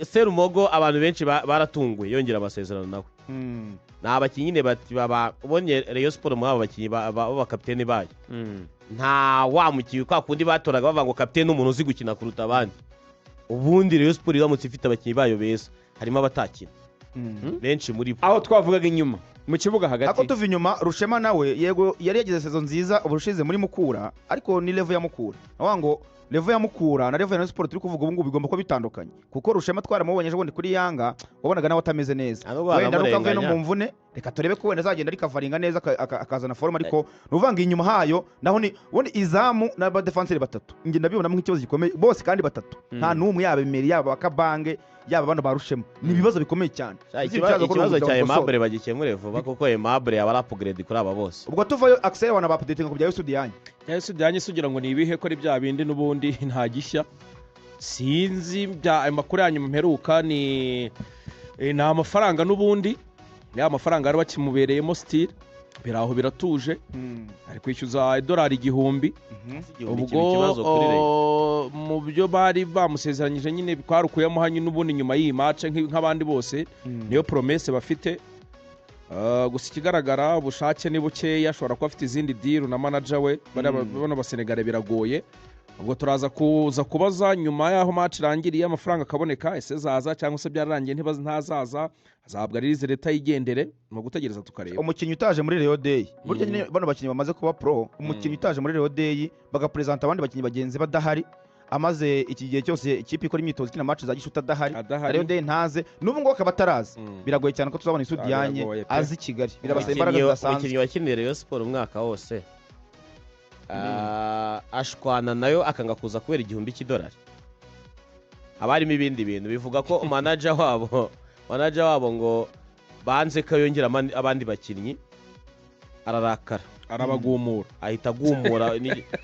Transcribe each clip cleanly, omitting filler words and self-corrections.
Serumogo abantu benshi baratunguye yongera amasezerano nawe nta bakinnyi nyine babonye Rayon Sport muri abo bakinnyi b'abakapiteni bayo nta wamukiye kwa kundi batoraga bavuga ngo kapiteni n'umuntu uzi gukina kuruta abandi ubundi Rayon Sport iramutse ifite abakinnyi bayo beza harimo abatakina benshi muri bo aho twavugaga inyuma mu kibuga hagati ako tuva inyuma Rushema nawe yego yari yagize sezo nziza ubushize muri Mukura ariko ni level ya Mukura naho ngo level ya Mukura na level ya Rayon Sport turi kuvuga ubu ngubu bigomba kuba bitandukanye kuko Rushema twaramubonye ejo bundi kuri Yanga wabonaga nawe atameze neza wenda nukavuye no mu mvune reka turebe ko wenda azagenda rikavaringa neza akazana forma ariko nuvanga inyuma hayo naho ni ubundi izamu n'aba defenseur batatu nge ndabibona mu kibazo gikomeye bose kandi batatu nta numwe yabemeri yaba bakabange yaba bano barushema ni ibibazo bikomeye cyane ikibazo cya Aimable bagikemure vuba kuko Aimable yaba upgrade kuri aba bose ubwo tuvayo Axel wana ba update ngo bya Yusudiyanye Yusudiyanye sugira ngo ni ibihe ko ari bya bindi n'ubundi nta gishya sinzi bya amakuru yanyuma mperuka ni amafaranga n'ubundi ya mafaranga ari bakimubereyemo style biraho biratuje ari kwishyuza $1,000 ubwo mu byo bari bamusezeranyije nyine twarukuyemo hanyu n'ubundi nyuma y'iyi match nk'abandi bose niyo promesse bafite gusa ikigaragara ubushake ni bukeya ashobora kuba afite izindi deal na manager we bano basenegale biragoye ubwo turaza kubaza nyuma y'aho match irangiriye amafaranga akaboneka ese zaza cyangwa se byararangiye ntazaza azahabwa ririze leta yigendere no gutegereza tukareba umukinnyi utaje muri Rayon Day burya nyine bano bakinnyi bamaze kuba pro umukinnyi utaje muri Rayon Day bagapresenta abandi bakinnyi bagenzi badahari amaze iki gihe cyose ikipe ikora imyitozo kina match za gishuta adahari Rayon Day ntaze n'ubu ngo akaba ataraza biragoye cyane ko tuzabona Isudiyanye azi Kigali birabasaba imbaraga zidasanzwe umukinnyi wakinira Rayon Sport umwaka wose ashwana nayo akanga kuza kubera $1,000 abarimo ibindi bintu bivuga ko manager wabo ngo banze ko yongera abandi bakinnyi ararakara arabagumura ahita agumura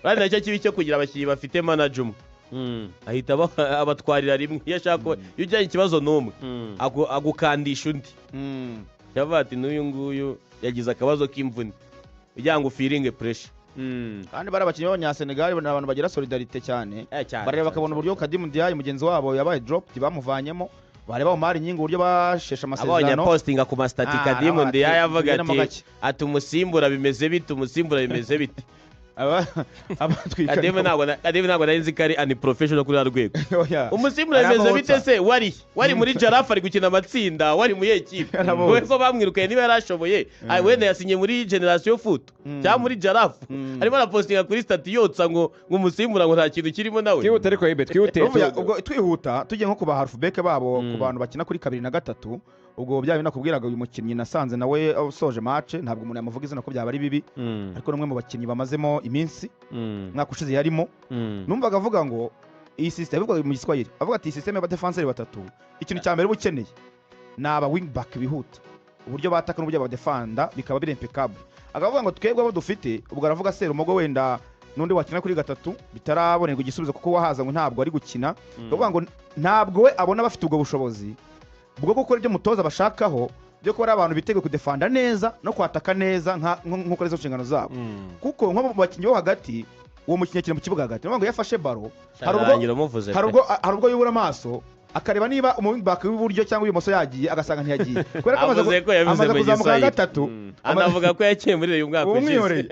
bari nacyo kibi cyo kugira abakinnyi bafite manager ahita abatwarira rimwe iyo ashaka iyo ujyanye ikibazo n'umwe agukandisha undi yavuga ati n'uyu nguyu yagize akabazo k'imvune kugira ngo ufiringe pressure kandi bari abakinnyi b'Abanyasenegal abantu bagira solidarite cyane bareba bakabona uburyo Kadimu Ndiaye mugenzi wabo yabaye drop bamuvanyemo bareba Omar Nyingo uburyo bashesha amasezerano abonye postinga ku mastati Kadimu Ndiaye avuga ati umusimbura bimeze bite Kadimu ntabwo nari nzi ko ari unprofessional kuri rwego umusimbura bimeze bite se wari muri Jarafa ari gukina amatsinda wari mu equipe we ko bamwirukaye niba yarashoboye wenda yasinye muri Generation Foot cyangwa muri Jarafa arimo na postinga kuri stati yotsa ngo umusimbura ngo nta kintu kirimo nawe twihute ariko ubwo twihuta tujye nko kuba halfback babo ku bantu bakina kuri 2 na 3 ubwo byawe nakubwiraga uyu mukinnyi nasanze nawe usoje match ntabwo umuntu yamuvuga izina ko byaba ari bibi ariko numwe mu bakinnyi bamazemo iminsi mwaka ushize yarimo numvaga avuga ngo iyi system bivuga mu Giswahili avuga ati system y'aba defenseur batatu ikintu cya mbere ubukeneye naba wing back bihuta uburyo bataka n'uburyo abadefanda bikaba biri impeccable akavuga ngo twebwe abo dufite ubwo aravuga Serumogo wenda nundi wakina kuri 3 bitarabonerwa igisubizo kuko wahaza ngo ntabwo ari gukina akavuga ngo ntabwo we abona bafite ubwo bushobozi bwo gukora ibyo mutoza bashakaho byo kuba ari abantu biteguye kudefanda neza no kwataka neza nk'uko arizo nshingano zabo kuko nko mu bakinnyi bo hagati uwo mukinnyi akina mu kibuga hagati ngo yafashe baro hari ubwo yubura amaso akareba niba umuwing back w'iburyo cyangwa w'ibumoso yagiye agasanga ntiyagiye kubera ko amaze kuzamuka 3 anavuga ko yakiye muri uyu mwaka ushize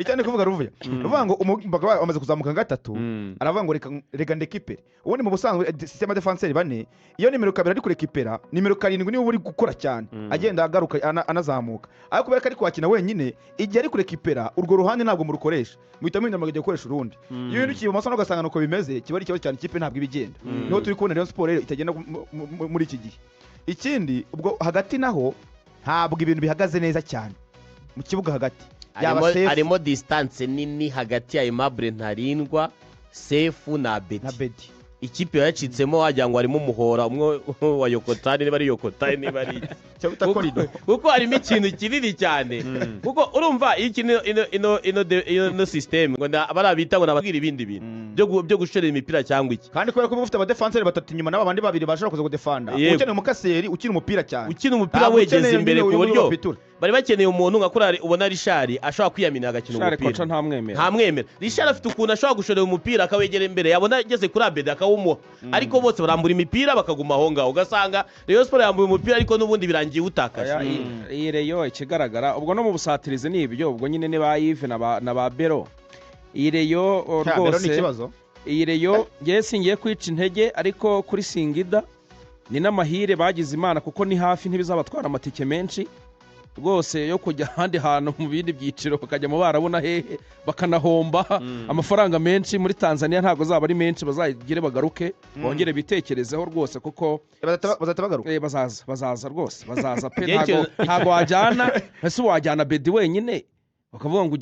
icyane kuvuga ruvuye ruvuga ngo umuwing back amaze kuzamuka 3 aravuga ngo reka ndekipere ubundi mu busanzwe system defenseur bane iyo nimero 2 ari kurekipera nimero 7 niwe uri gukora cyane agenda agaruka anazamuka ariko kubera ko ari kwakina wenyine igihe ari kurekipera urwo ruhande ntabwo murukoresha muhitamo inama gukoresha urundi iyo undi ibumoso no gasanga nuko bimeze kiba ari ikibazo cyane ikipe ntabwo ibigenda niho turi kubona Rayon Sport itagenda muri iki gihe ikindi ubwo hagati naho ntabwo ibintu bihagaze neza cyane mu kibuga hagati harimo distance nini hagati ya Aimable Ntarindwa Sefu na Bedi ikipe yacitsemo wagira ngo harimo umuhora umwe wa Yokotani niba ari Yokotani niba ari kuko harimo ikintu kinini cyane kuko urumva ino system ngo barabita ngo nababwira ibindi bintu byo gushorera imipira cyangwa iki kandi kubera ko ufite abadefenseur batatu inyuma n'abandi babiri bashobora kuza kudefanda ukeneye umukaseri ukina umupira cyane ukina umupira wegeze imbere ku buryo bari bakeneye umuntu nka kuri ubona Richard ashobora kwiyamina agakina Richard umupira Kocha ntamwemera ntamwemera Richard afite ukuntu ashobora gushorera umupira akawegera imbere yabona ageze kuri Abedi akawumuha ariko bose barambura imipira bakaguma aho ngaho ugasanga Rayon Sport yambuye umupira ariko n'ubundi birangiye utakaje iyi Rayon ikigaragara ubwo no mu busatirizi ni ibyo ubwo nyine ni ba Yves na ba Bero iyi Rayon rwose iyi Rayon ngiye singiye kwica intege ariko kuri Singida ni n'amahire bagize Imana kuko ni hafi ntibizabatwara amatike menshi rwose yo kujya ahandi hantu mu bindi byiciro bakajya mu barabona hehe bakanahomba amafaranga menshi muri Tanzania ntabwo zaba ari menshi bazagire bagaruke bongere bitekerezeho rwose kuko bazatagaruka bazaza rwose bazaza pe ntabwo wajyana ese wajyana Bedi wenyine bakavuga ngo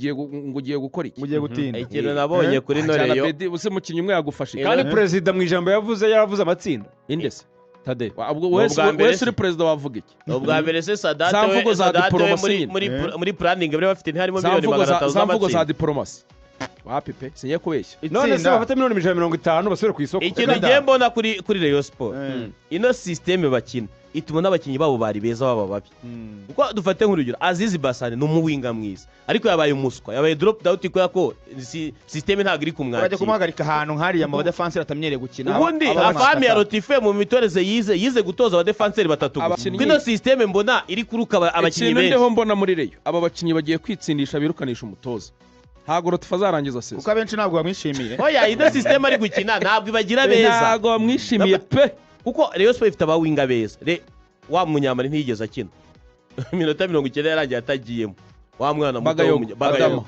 ugiye gukora iki ugiye gutinda ikintu nabonye kuri Noreyo use mukinnyi umwe yagufashe kandi perezida mu ijambo yavuze amatsinda indese Tade wese uri perezida wavuga iki ubwa mbere se Sadate muri planning bari bafite ntiharimo miliyoni 300 zamvugo za diplomasi wapipe sinye kubeshya none se bafata miliyoni 150 basubire ku isoko ikintu ngiye mbona kuri Rayon Sport ino system bakina ituma n'abakinnyi babo bari beza baba babi kuko dufate nk'urugero Azizi Basane ni umuwinga mwiza ariko yabaye umuswa yabaye drop out ko system ntabwo iri kumwakira bajya kumuhagarika ahantu nk'ariya mu badefenseur atamenyereye gukina ubundi afami ya Rotife mu mitoreze yize gutoza abadefenseur batatu kwino system mbona iri kuruka abakinnyi benshi ndeho mbona muri Rayon aba bakinnyi bagiye kwitsindisha birukanisha umutoza ntago Rotife azarangiza sese kuko abenshi ntabwo bamwishimiye oya ino system ari gukina ntabwo ibagira beza ntago bamwishimiye pe kuko Rayon Sport ifite abawinga beza wa munyamari ntiyigeze akina minota 90 yarangiye atagiyemo wa mwana muto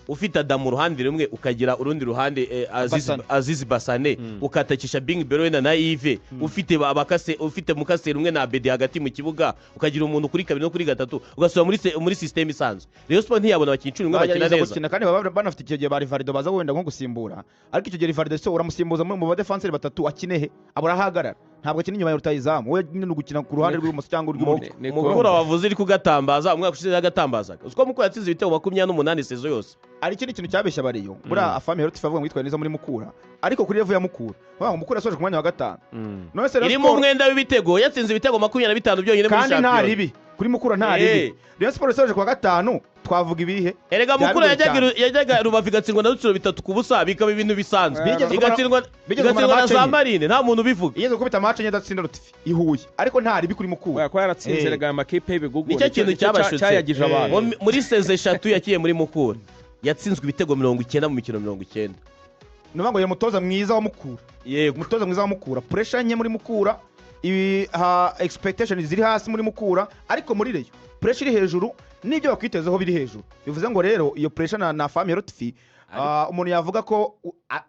ufite Adamu ruhande rumwe ukagira urundi ruhande Azizi Basane ukatakisha Bing Bero na Yves ufite Mukase rumwe na Abedi hagati mu kibuga ukagira umuntu kuri kabiri no kuri gatatu ugasubira muri system isanzwe Rayon Sport ntiyabona abakinnyi 10 bakina neza kandi banafite icyo gihe bari Valido baza wenda nko gusimbura ariko icyo gihe Valido so uramusimbuza mu badefenseur batatu akinehe abura hagarara ntabwo akina inyuma ya rutayizamu we nyine gukina ku ruhande rw'ubumoso cyangwa urw'iburyo mukura wavuze iri kugatambaza umwaka ushize yagatambazaga uko mukura yatsinze ibitego 28 sezo yose ari ikindi kintu cyabeshya bariyo bura afami ya Rotife avuga ngo yitwaye neza muri Mukura ariko kuri level ya Mukura bavuga Mukura yasoje ku mwanya wa 5 none se iri mu mwenda w'ibitego yatsinze ibitego 25 byonyine muri champion kandi nta ribi kuri Mukura nta ribi Rayon Sport yasoje ku wa 5 twavuga ibihe erega Mukura yajyaga Rubavu igatsindwa na Rutsiro 3-0 bikaba ibintu bisanzwe igatsindwa na za Marine nta muntu bivuga igeze kubita match nyadatsinda Rotife ihuye ariko nta ribi kuri Mukura ko yaratsinze erega amakipe y'ibigugu nicyo kintu cyayagije abantu muri seze 3 yakiye muri Mukura yatsinzwe ibitego 90 mu mikino 90 nuvuga ngo mutoza mwiza wa Mukura yego mutoza mwiza wa Mukura pressure nke muri Mukura ibi expectations ziri hasi muri Mukura ariko muri Rayon pressure iri hejuru n'ibyo bakwitezeho biri hejuru bivuze ngo rero iyo pressure na famille Rotife umuntu yavuga ko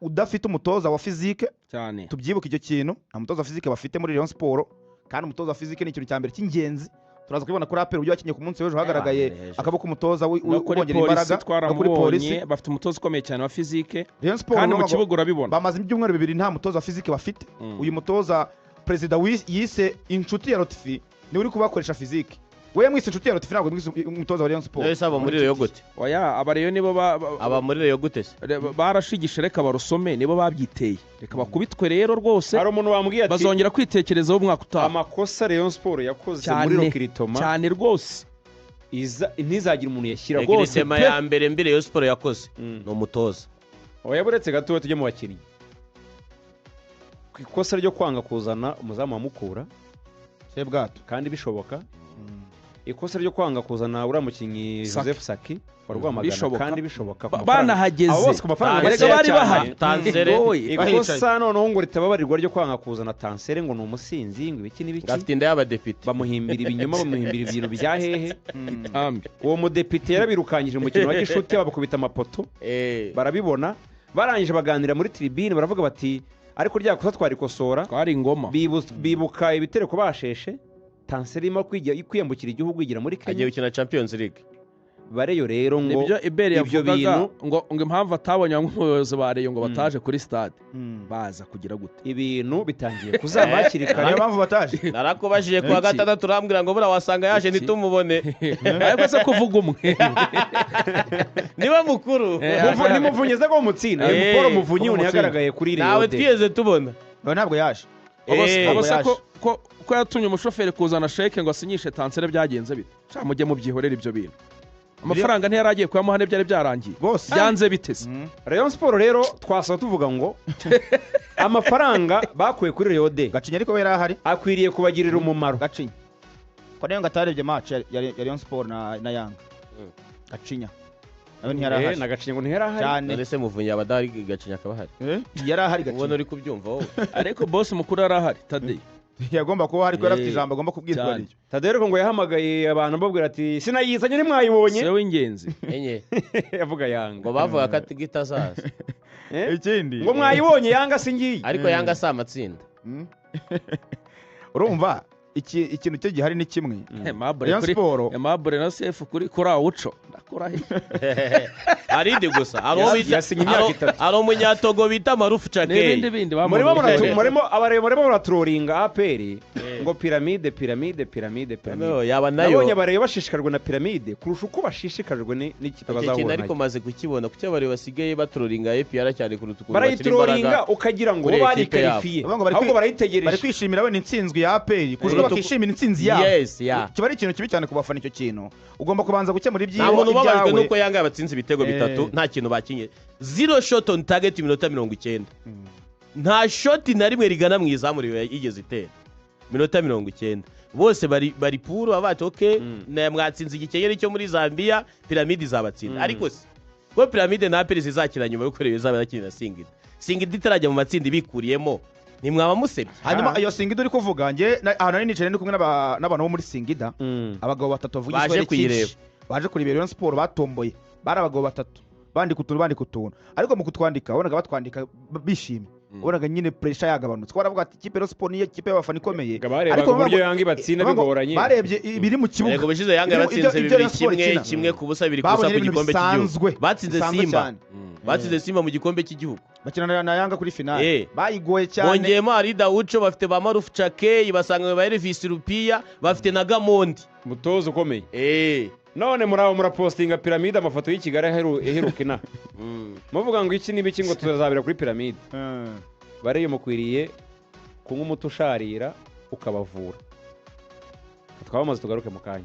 udafite umutoza wa physique cyane tubyibuka icyo kintu nta mutoza wa physique bafite muri Rayon Sport kandi umutoza wa physique ni ikintu cyambere cy'ingenzi turaza kubibona kuri APR uburyo yakinye ku munsi w'ejo hagaragaye akaboko umutoza w'ubongera imbaraga kuri polisi bafite umutoza ukomeye cyane wa physique kandi mu kibuga urabibona bamaze ibyumweru 2 nta mutoza wa physique bafite uyu mutoza president yise inshuti ya Rotife ni uri kubakoresha physique we mwise inshuti ya Rotife ntabwo mwise umutoza wa Rayon Sport ese aba muri Rayon gute oya aba Rayon nibo aba muri Rayon gute barashigisha reka barusome nibo babyiteye reka bakubitwe rero rwose hari umuntu wambwiye ati bazongera kwitekerezaho umwaka utaha amakosa Rayon Sport yakoze muri Rokiritoma cyane rwose ntizagira umuntu yashyira rwose tema ya mbere Rayon Sport yakoze no umutoza oya buretse gato tujye mu bakinnyi ku ikosa ryo kwanga kuzana umuzamu wa Mukura sebwato kandi bishoboka ikosa ryo kwanga kuzana uriya mukinnyi Joseph Saki warwamagana kandi bishoboka banahageze abo bose ku mafaranga barega bari bahari Tansere ikosa noneho ngo ritababarirwa ryo kwanga kuzana Tansere ngo ni umusinzi ngo ibiki n'ibiki gafite inda y'abadepite bamuhimbira ibinyoma bamuhimbira ibintu bya hehe uwo mudepite yarabirukanyije umukino wa gishuti babakubita amapoto barabibona barangije baganira muri tribune baravuga bati ariko rya kosa twarikosora twari ingoma bibuka ibitereko basheshe Tansere irimo kwiyambukira igihugu igira muri Kenya agiye gukina Champions League bareyo rero ngo ibyo Iberi yavugaga ngo impamvu atabonye nk'umuyobozi ba Rayon ngo bataje kuri stade baza kugira gute ibintu bitangiye kuzaba hakiri kare niyo mpamvu bataje narakubajije kuwa gatandatu urambwira ngo bura wasanga yaje ntitumubone ariko se kuvuga umwe niba mukuru nimuvunyize ko mutsinda Paul Muvunyi yagaragaye kuri Rayon nawe twiyeze tubona ntabwo yaje abose ko yatumye umushoferi kuzana sheke ngo asinyishe tansere byagenze bite mujye mubyihorera ibyo bintu amafaranga ntiyari agiye kuyamuha n'ibyari byarangiye byanze biteze Rayon Sport rero twasaba tuvuga ngo amafaranga bakuye kuri Rayon de Gacinya ariko yari ahari akwiriye kubagirira umumaro. Gacinya ko nayo ngatarebye match ya Rayon Sport na Yanga Gacinya nawe ntiyari ahari na Gacinya ngo ntiyari ahari none se Muvunyi abadari Gacinya akaba ahari yari ahari Gacinya ubona uri kubyumva wowe ariko boss mukuru yari ahari Tadei yagomba kuba hari ko yarafite ijambo agomba kubwirwa n'icyo Tadei ngo yahamagaye abantu babwira ati sinayizanye nimwayibonye se w'ingenzi enye yavuga Yanga ngo bavuga ko gitazaza ikindi ngo mwayibonye Yanga singiye ariko Yanga si amatsinda urumva ikintu cyo gihari ni kimwe Rayon Sport Aimable na Sefu kuri awuco ndakurahe arinde gusa yasinye imyaka 3 ari umunyatogo bita Marufu Chake n'ibindi murimo baraturoringa APR ngo piramide yaba nayo nabonye abareye bashishikajwe na piramide kurusha uko bashishikajwe n'ikipe bazahura nayo ariko maze kukibona kuko abareye basigaye baturoringa APR cyane kuruta ukuntu barayituroringa ukagira ngo bari karifiye ahubwo barayitegereje bari kwishimira we n'intsinzwi ya APR kuko bakishimira intsinzi yabo kiba ari ikintu kibi cyane kubafana icyo kintu ugomba kubanza gukemura ibyiwe nta muntu ubabajwe nuko Yanga yabatsinze ibitego bitatu nta kintu bakinye 0 shot on target minota 90 nta shot na rimwe rigana mu izamu yigeze itera minota 90 bose bari puro abati okay na mwatsinze igikenyeri cyo muri Zambia piramide zabatsinda ariko se ko piramide na APR zizakira nyuma yo kureba izaba yakina Singida itarajya mu matsinda bikuriyemo nimwaba musebye hanyuma iyo Singida uri kuvuga nge ahantu ari nicaye ndi kumwe n'abantu bo muri Singida abagabo batatu bavuga baje kuyireba baje kureba Rayon Sport batomboye bari abagabo batatu bandika utuntu ariko mu kutwandika wabonaga batwandika bishimye wabonaga nyine pressure yagabanutse baravuga ati ikipe Rayon Sport niyo kipe y'abafana ikomeye ariko uburyo Yanga ibatsinda bigoranye barebye ibiri mu kibuga yego bishize Yanga batsinze kimwe ku busa biri kusa ku gikombe cy'igihugu batsinze Simba mu gikombe cy'igihugu bakina na Yanga kuri finale bayigoye cyane bongeyemo Arida Ucho bafite ba Marufu Chake basanga ba Elvis Rupiya bafite na Gamondi mutozo ukomeye none murapostinga piramide amafoto y'i Kigali aheruka ina muvuga ngo iki n'ibiki ngo tuzabira kuri piramide bariyo mukwiriye kunywa umuti usharira ukabavura twabamaze tugaruke mu kanya